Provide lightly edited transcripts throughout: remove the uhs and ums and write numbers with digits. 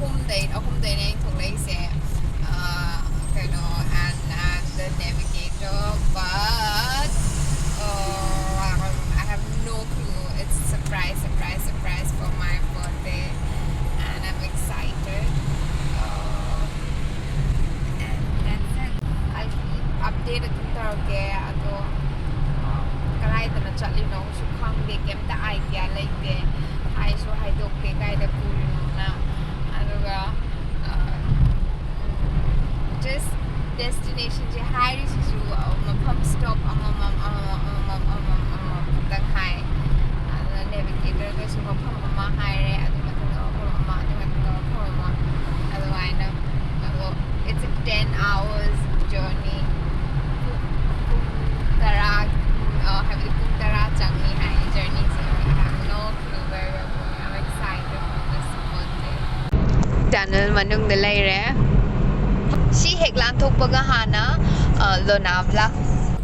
ahumday na yung tulay siya. And the navigator, but I have no clue. It's a surprise for my birthday, and I'm excited. And that's it. I'll keep updated kung targe ato karayda na chalino so khangde kemta idea leite ai so haidokke kaida purino na aduga just destination je hairi su mafam stop amam tang hai navigator ko su mafam ama haire adu matanga ama adu matanga ama adu aina adu it's a 10 hours journey Tarag have you put Tarag changi hai journey so I have no clue where we're going. I'm excited for this birthday. Tunnel manung na lai re. Si heklan thokpaga hana Lonavla.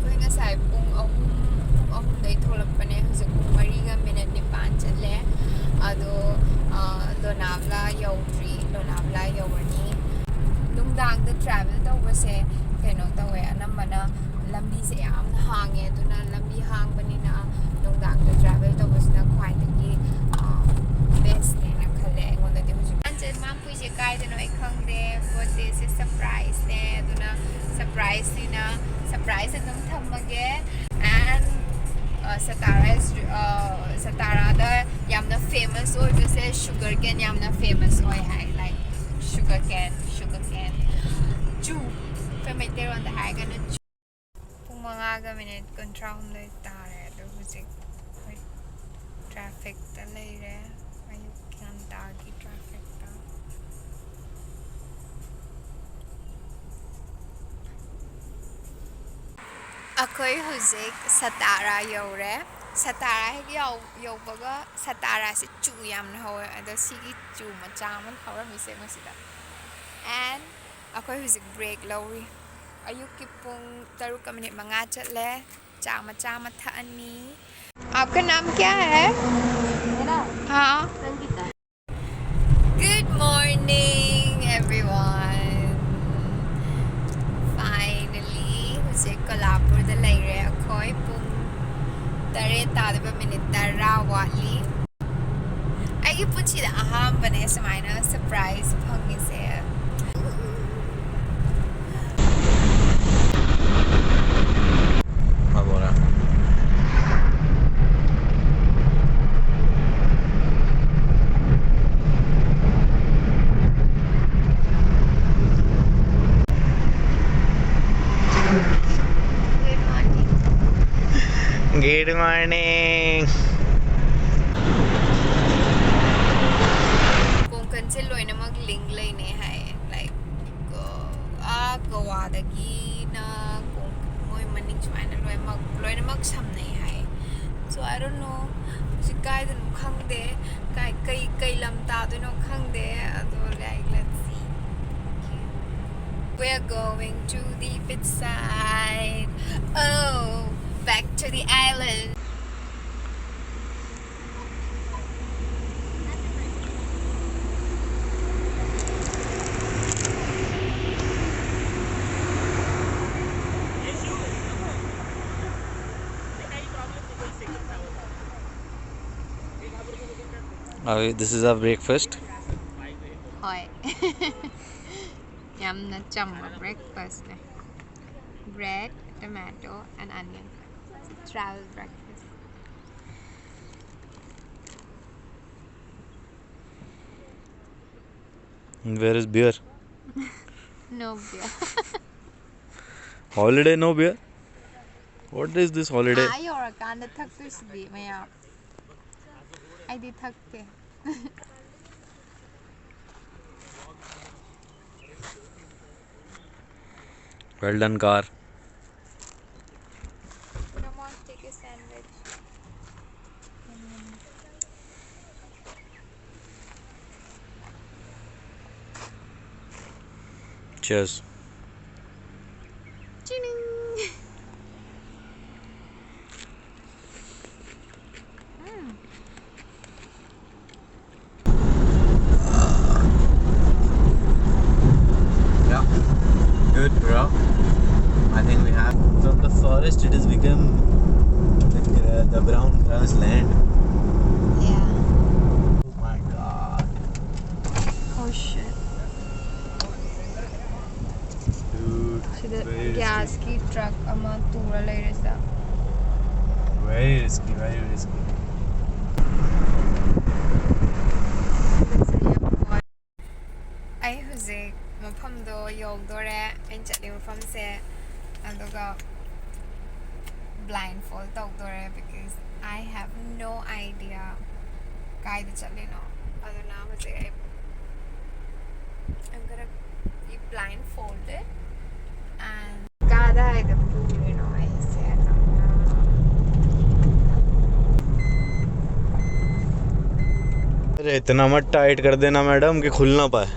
Koi nga sai pung ahum dai tholakpane hujik pung 3 minute nipan chatle ado Lonavla yaudri Lonavla yawani nungdang the travel tawbase kaino tawe anambana lambi se yam hange tuna lambi hang banina nungdang the travel tawbasna khwaidagi best ne na khale ngonda de hujik anjel mam puise kai de no khangde what this is surprise ne tuna surprise na surprise adum thamage and Satara the yamna famous or you say sugar cane yamna famous oi hai like sugar cane chu famous there on the high gonna pung mga ga minute control le tare do hujik traffic ta le re ayu kyan ta ki traffic ta akoy hujik Satara yore Satara hek yaw baga Satara se chu yamna ho ado sigi chu macha man hawra mise masida and akoy hujik break lowri ayuk ki pung 3 minute manga chatle cha ma thani आपका नाम क्या है मेरा हाँ Sangeeta Good morning everyone finally hujik Kolhapur da lai re akoy pung 3 minute tara watli ai puchi da aham bane samaina surprise phangi se Agora Good morning. Kung kansil loy na mag-link lay ne hai like Goa dagi na kung moy maning chwa na loy na mag sam ne hai so I don't know si kai dun khang de kai lam ta do no khang de ado like let's see we're going to the beach side oh back to the island. This is our breakfast. Hoi. Yum na chamba breakfast. Bread, tomato, and onion. It's a travel breakfast. Where is beer? No beer. Holiday, no beer? What is this holiday? I or a can the thak to be maya. I did thak. Well done, car. Come on, take a sandwich. Cheers. Ching. brown grass land. Yeah. Oh my god. Oh shit. Dude. Sida Very gas risky. ki truck ama tura leiresa. Very risky, very risky. I hujik mafamdo yogdore ain chali mafamse aduga blindfold tawdore because I have no idea kaida chalino aduna hujik I'm gonna be blindfolded and kada ida purino I said अरे इतना मत tight कर देना madam कि खुल ना पाए.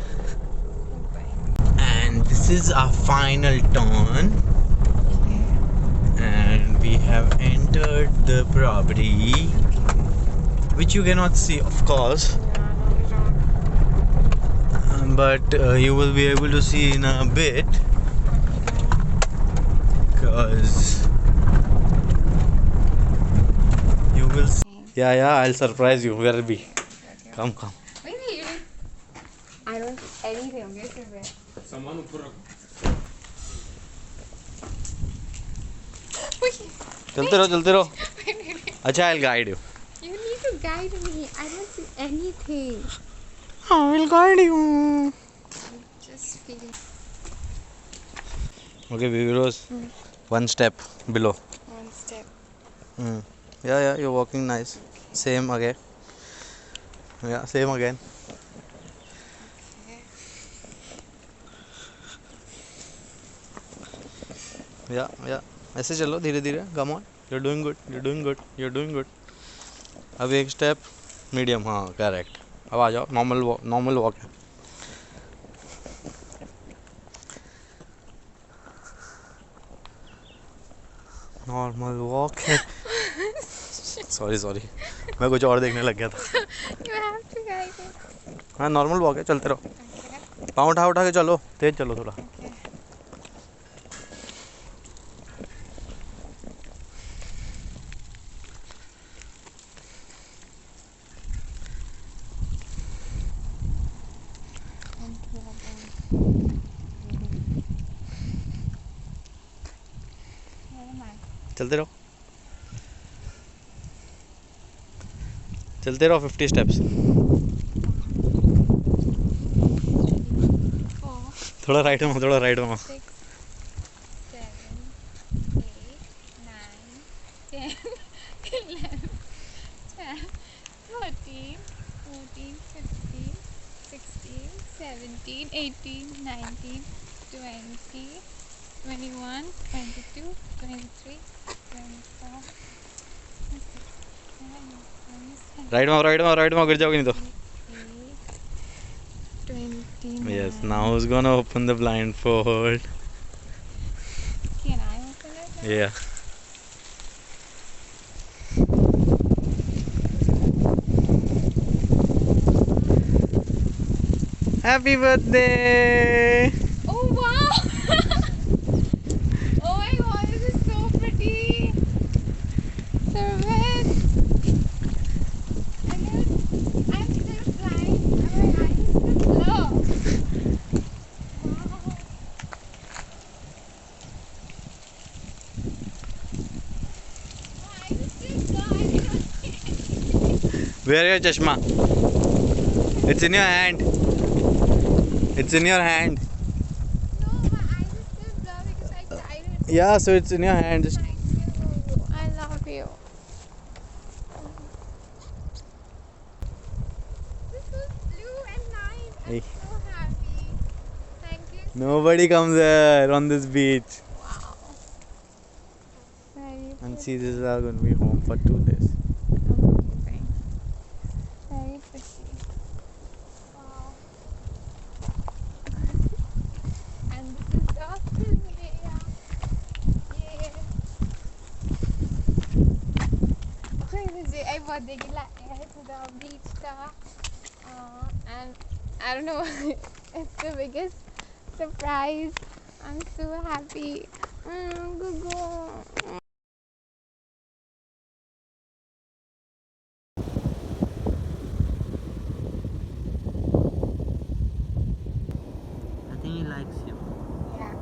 And this is our final turn. And we have entered the property, which you cannot see, of course, but you will be able to see in a bit, because you will see. Yeah, I'll surprise you. Where be? Come. Maybe I don't anything okay सामान ऊपर रखो. चलते रहो. अच्छा, I'll guide you. You need to guide me. I don't see anything. I will guide you. I'm just feeling Okay, Viviros. One step below. one step. Yeah, you're walking nice. Same again. Yeah, same again. Okay. Yeah. ऐसे चलो धीरे. Come on. You're doing good. अब एक step medium. हाँ, correct. अब आ जाओ. Normal walk है. Normal walk है. सॉरी. मैं कुछ और देखने लग गया था. You have to guide me. हाँ, नॉर्मल वॉक है. चलते रहो. Okay. पाँव उठा के चलो. तेज चलो थोड़ा. Okay. चलते रहो 50 स्टेप्स. थोड़ा राइट में. 6, 7, 8, 9, 10, 11, 12, 13, 14, 15, 16, 17, 18, 19, 20, 21, 22, 23, 24, 27, राइट में गिर जाओगे नहीं तो. 29. Yes, now who's gonna open the blindfold? Can I open it now? Yeah. Happy birthday! Oh wow! Oh my god, this is so pretty! Service! I'm still blind. My eyes still blur. Wow. My eyes still blur. I cannot see anything. Where your chashma? It's in your hand. No, my eyes is still blur because I tried it. Yeah, so it's in your hand. Just Thank you. I love you. This was blue and nice. I'm Hey. so happy. Thank you. nobody comes there on this beach. Wow. Very And pretty. see, this is going to be home for 2 days. Amazing. Very pretty. Wow. And this is the area. Yeah. Crazy. I bought the to the beach and I don't know. It's the biggest surprise. I'm so happy. Go. likes you. Yeah.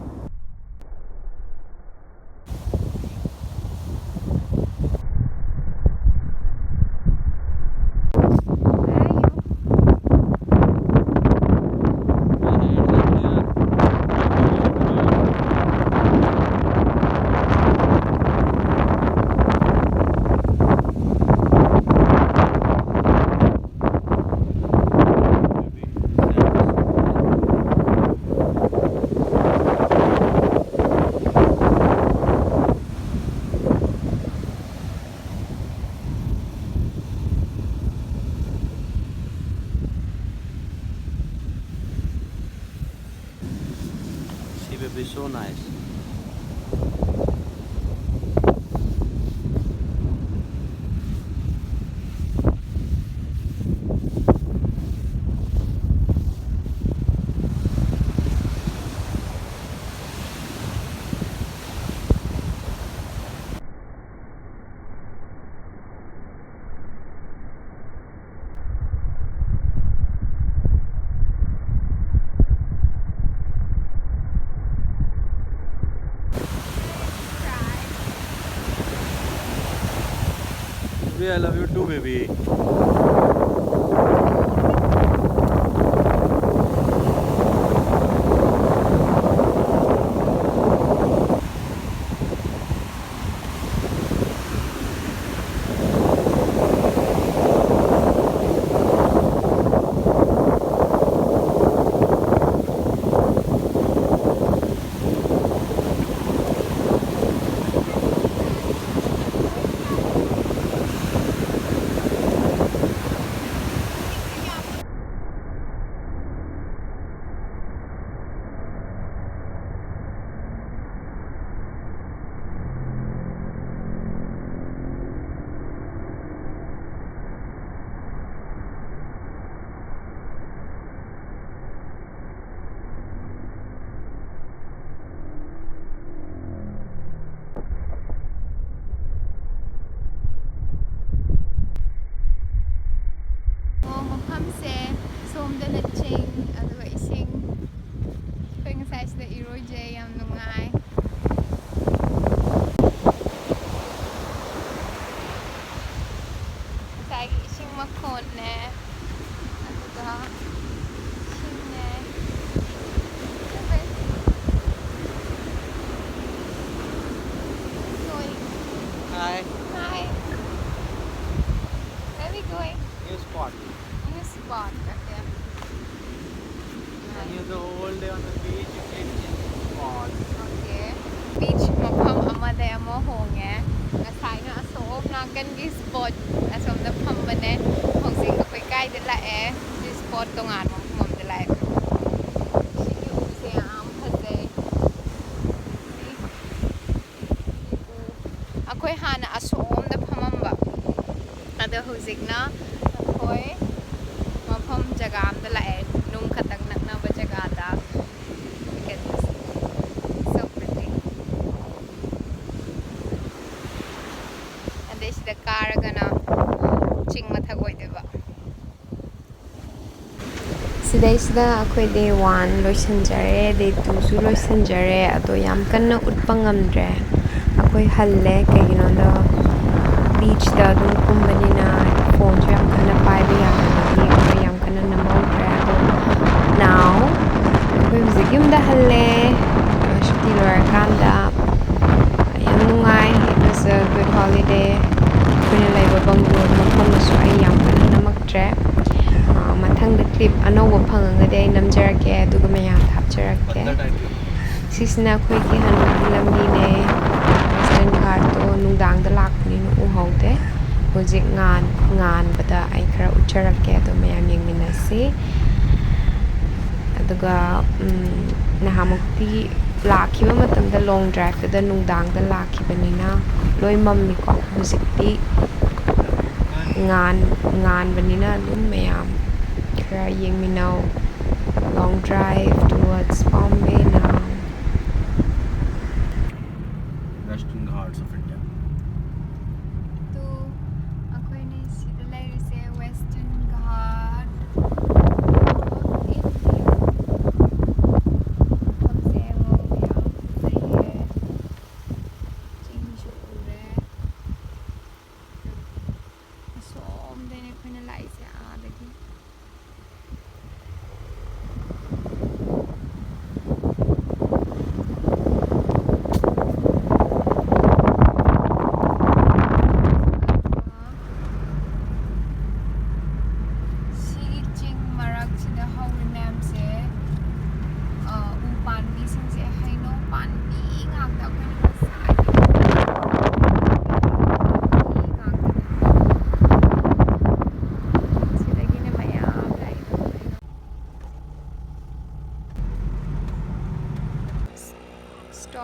She will be so nice. Baby, I love you too, baby. ꯃꯐꯝꯁꯦ ꯁꯣꯝꯗꯅ ꯆꯤꯡ ꯑꯗꯨꯒ ꯏꯁꯤꯡ ꯑꯩꯈꯣꯏ ꯉꯁꯥꯏꯁꯤꯗ ꯏꯔꯣꯏꯖꯩ ꯌꯥꯝ ꯅꯨꯡꯉꯥꯏ ꯉꯁꯥꯏꯒꯤ ꯏꯁꯤꯡ ꯃꯈꯣꯟꯅꯦ ꯑꯗꯨꯒ ꯏꯁꯤꯡꯅꯦ Hi. Hi. Where are we going? New spot. New spot. Okay. And you the whole day on the beach, you get new spots. Okay. Beach mafam amada amo honge. Ngasayna asom nakangi spot asomda phambane. Hongsing akoy kaida lae. This spot tongan mom de lae. Sigi use am phajay. Akoy hana asom da phamamba. Ada huzigna akoy mafam jaga amda lae. Nung khatang naknaba jaga da. Look at this. So pretty. And this the car gonna ching mathag oideba. Sidaisida akoy day 1 loisanjare, day 2 su loisanjare, ado yam kanna utpa ngamdre. Akoy halle kayino da beach da dum kumbanina phone so yam kanna paiba yamdagi akoy yam kanna namawdre. Ado now akoy hujik yumda halle shuti loirakanda yam nungay. It was a good holiday. Akoyna laiba banglo mafamdasu ay yam kanna namakdre. Mathangda clip anouba phangangadi ay namjarake aduga mayam hapjarake. Sisina akoygi hanbagi lambine Western Ghat to nungdangda lakpanina uhaude. Hujik nganbada ay khara utjarake adu mayam yengminasi. Aduga nahamukti lakhiba matamda long drive da nungdangda lakhibanina loi mammiko. Hujikti nganbanina adum mayam khara yengminaw. Long drive towards Bombay now. Western Ghats of India. To akoy ni sida lairse Western Ghat of India.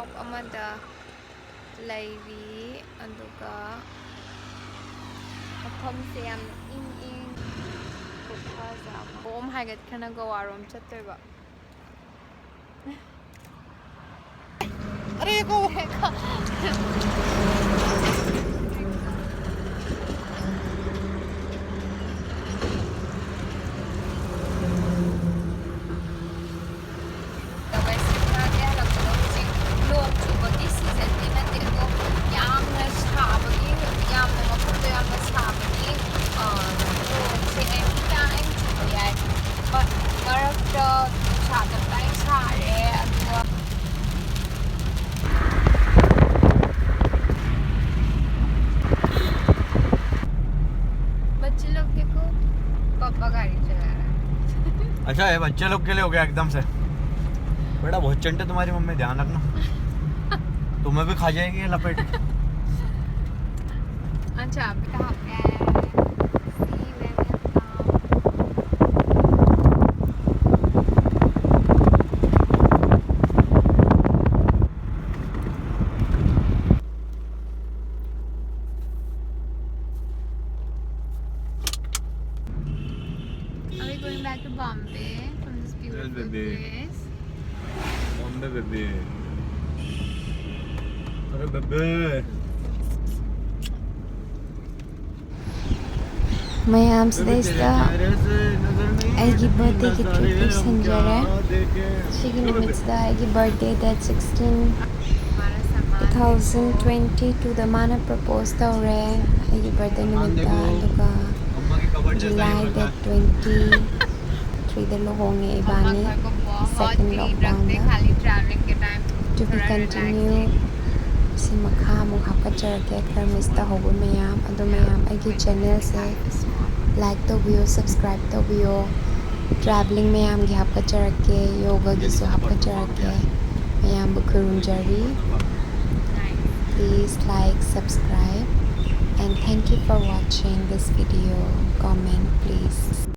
ꯁꯣꯞ ꯑꯃꯗ ꯂꯩꯔꯤ ꯑꯗꯨꯒ ꯃꯐꯝꯁꯦ ꯌꯥꯝꯅ ꯏꯪ ꯈꯨꯐꯖ ꯑꯃ bomb ꯍꯥꯏꯒꯠꯈ꯭ꯔꯅ ꯒꯋꯥꯔꯣꯝ ꯆꯠꯇꯣꯏꯕ अरे को ꯅꯣꯡ ꯆꯨꯕꯒꯤ ꯁꯤꯖꯟꯗꯤ ꯅꯠꯇꯦ ꯑꯗꯣ ꯌꯥꯝꯅ ꯁꯥꯕꯒꯤ ꯌꯥꯝꯅ ꯃꯐꯝꯗꯣ ꯌꯥꯝꯅ ꯁꯥꯕꯒꯤ ꯅꯣꯡꯁꯦ ꯑꯦꯅꯤ ꯇꯥꯏꯝ ꯆꯨꯕ ꯌꯥꯏ ꯃꯔꯛꯇ ꯅꯨꯡꯁꯥ ꯇꯞꯇꯥꯏ ꯁꯥꯔꯦ ꯑꯗꯨꯒ बच्चे लोग देखो पापा गाड़ी चला रहा है अच्छा है बच्चे लोग के लिए हो गया एकदम से बेटा बहुत चंटे तुम्हारी मम्मी ध्यान रखना तुम्हें भी खा जाएगी ये लपेट अच्छा अभी कहाँ पे आया है सी मैंने Are we going back to Bombay from this beautiful baby. place? Bombay baby अरे बेबे ꯃꯌꯥꯝ ꯁꯤꯗꯩꯁꯤꯗ ꯑꯩꯒꯤ ꯕꯔꯊꯗꯦꯒꯤ ꯇ꯭ꯔꯤꯠ ꯂꯣꯏꯁꯤꯟꯖꯔꯦ ꯁꯤꯒꯤ ꯅꯨꯃꯤꯠꯁꯤꯗ ꯑꯩꯒꯤ ꯕꯔꯊꯗꯦ ꯗꯦꯠ 16 2022ꯗ ꯃꯥꯅ ꯄ꯭ꯔꯄꯣꯁ ꯇꯧꯔꯦ ꯑꯩꯒꯤ ꯕꯔꯊꯗꯦ ꯅꯨꯃꯤꯠꯇ ꯑꯗꯨꯒ ꯖꯨꯂꯥꯏ ꯗꯦꯠ 23ꯗ ꯂꯨꯍꯣꯡꯉꯦ ꯏꯕꯥꯅꯤ ꯁꯦꯀꯦꯟ ꯂꯣꯛꯗꯥꯎꯟꯗ ꯇꯨ ꯕꯤ ꯀꯟꯇꯤꯅ꯭ꯌꯨ ꯁꯤ ꯃꯈꯥ ꯑꯃꯨꯛ ꯍꯥꯞꯀꯠꯆꯔꯛꯀꯦ ꯈꯔ ꯃꯤꯁ ꯇꯧꯍꯧꯕ ꯃꯌꯥꯝ ꯑꯗꯨ ꯃꯌꯥꯝ ꯑꯩꯒꯤ ꯆꯦꯅꯦꯜꯁꯦ ꯂꯥꯏꯛ ꯇꯧꯕꯤꯌꯣ ꯁꯕꯁꯀ꯭ꯔꯥꯏꯕ ꯇꯧꯕꯤꯌꯣ ꯇ꯭ꯔꯥꯚꯦꯂꯤꯡ ꯃꯌꯥꯝꯒꯤ ꯍꯥꯞꯀꯠꯆꯔꯛꯀꯦ ꯌꯣꯒꯒꯤꯁꯨ ꯍꯥꯞꯀꯠꯆꯔꯛꯀꯦ ꯃꯌꯥꯝꯕꯨ ꯈꯨꯔꯨꯝꯖꯔꯤ please like subscribe and thank you for watching this video comment please